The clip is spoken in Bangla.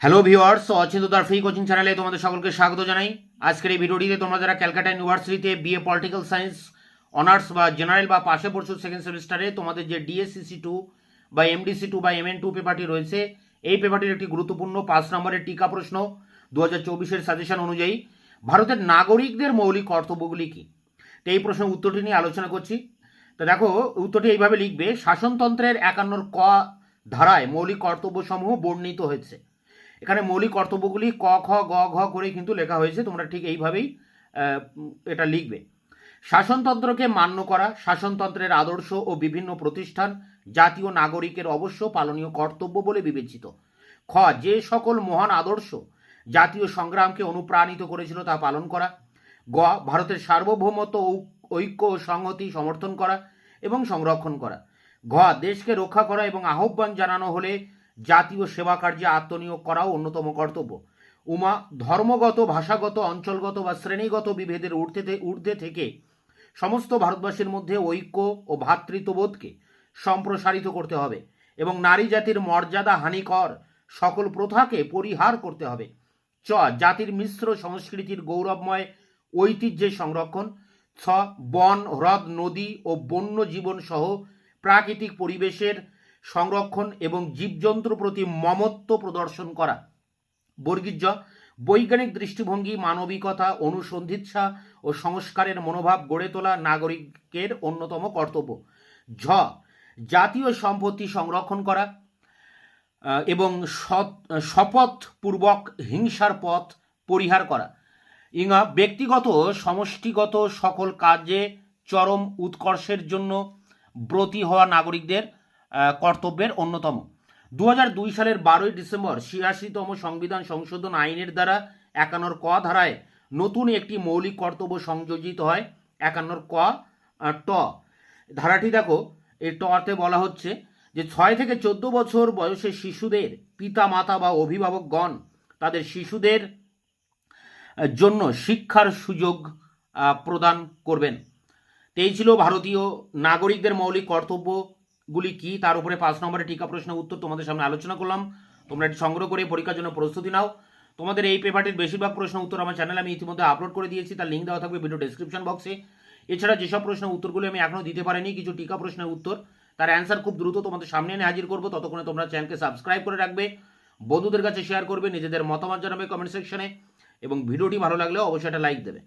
হ্যালো ভিউয়ার্স, অচিন্ততার ফ্রি কোচিং চ্যানেলে তোমাদের সকলকে স্বাগত জানাই। আজকের এই ভিডিওটিতে তোমরা যারা ক্যালকাটা ইউনিভার্সিটিতে বিএ পলিটিক্যাল সায়েন্স অনার্স বা জেনারেল বা পাশে পড়ছো সেকেন্ড সেমিস্টারে, তোমাদের যে ডিএসসিসি 2 বা এমডিসি 2 বা MN2 পেপারটি রয়েছে, এই পেপারটির একটি গুরুত্বপূর্ণ 5 নম্বরের টিকা প্রশ্ন 2024-এর সাজেশন অনুযায়ী ভারতের নাগরিকদের মৌলিক কর্তব্যগুলি কী। তো এই প্রশ্নের উত্তরটি নিয়ে আলোচনা করছি। তো দেখো, উত্তরটি এইভাবে লিখবে: শাসনতন্ত্রের 51 ক ধারায় মৌলিক কর্তব্যসমূহ বর্ণিত হয়েছে। এখানে মৌলিক কর্তব্যগুলি ক খ গ ঘ করে কিন্তু লেখা হয়েছে, তোমরা ঠিক এইভাবেই এটা লিখবে। শাসনতন্ত্রকে মান্য করা শাসনতন্ত্রের আদর্শ ও বিভিন্ন প্রতিষ্ঠান জাতীয় নাগরিকের অবশ্য পালনীয় কর্তব্য বলে বিবেচিত। খ, যে সকল মহান আদর্শ জাতীয় সংগ্রামকে অনুপ্রাণিত করেছিল তা পালন করা। গ, ভারতের সার্বভৌমত্ব ঐক্য ও সংহতি সমর্থন করা এবং সংরক্ষণ করা। ঘ, দেশকে রক্ষা করা এবং আহ্বান জানানো হলে জাতীয় সেবা কার্যে আত্মনিয়োগ করাও অন্যতম কর্তব্য। উমা, ধর্মগত, ভাষাগত, অঞ্চলগত বা শ্রেণীগত বিভেদের ঊর্ধ্বে থেকে সমস্ত ভারতবাসীর মধ্যে ঐক্য ও ভ্রাতৃত্ববোধকে সম্প্রসারিত করতে হবে এবং নারী জাতির মর্যাদা হানিকর সকল প্রথাকে পরিহার করতে হবে। চ, জাতির মিশ্র সংস্কৃতির গৌরবময় ঐতিহ্যের সংরক্ষণ। ছ, বন, হ্রদ, নদী ও বন্য জীবন সহ প্রাকৃতিক পরিবেশের সংরক্ষণ এবং জীবজন্তুর প্রতি মমত্ব প্রদর্শন করা। বর্গীজ, বৈজ্ঞানিক দৃষ্টিভঙ্গি, মানবিকতা, অনুসন্ধিৎসা ও সংস্কারের মনোভাব গড়ে তোলা নাগরিকের অন্যতম কর্তব্য। ঝ, জাতীয় সম্পত্তি সংরক্ষণ করা এবং শপথপূর্বক হিংসার পথ পরিহার করা। ইঙা, ব্যক্তিগত সমষ্টিগত সকল কাজে চরম উৎকর্ষের জন্য ব্রতী হওয়া নাগরিকদের কর্তব্যের অন্যতম। 2002 সালের 12ই ডিসেম্বর 86তম সংবিধান সংশোধন আইনের দ্বারা 51 ক ধারায় নতুন একটি মৌলিক কর্তব্য সংযোজিত হয়। 51 ক ট ধারাটি দেখো, এই টতে বলা হচ্ছে যে 6 থেকে 14 বছর বয়সের শিশুদের পিতা মাতা বা অভিভাবকগণ তাদের শিশুদের জন্য শিক্ষার সুযোগ প্রদান করবেন। এই ছিল ভারতীয় নাগরিকদের মৌলিক কর্তব্যগুলি কি তার উপরে 5 নম্বরের টিকা প্রশ্নের উত্তর তোমাদের সামনে আলোচনা করলাম। তোমরা এটি সংগ্রহ করে পরীক্ষার জন্য প্রস্তুতি নাও। তোমাদের এই পেপারটির বেশিরভাগ প্রশ্ন উত্তর আমার চ্যানেলে আমি ইতিমধ্যে আপলোড করে দিয়েছি, তার লিঙ্ক দেওয়া থাকবে ভিডিও ডেসক্রিপশন বক্সে। এছাড়া যেসব প্রশ্নের উত্তরগুলি আমি এখনও দিতে পারিনি, কিছু টিকা প্রশ্নের উত্তর, তার অ্যান্সার খুব দ্রুত তোমাদের সামনে এনে হাজির করবো। ততক্ষণে তোমরা চ্যানেলকে সাবস্ক্রাইব করে রাখবে, বন্ধুদের কাছে শেয়ার করবে, নিজেদের মতামত জানাবে কমেন্ট সেকশনে, এবং ভিডিওটি ভালো লাগলেও অবশ্যই একটা লাইক দেবে।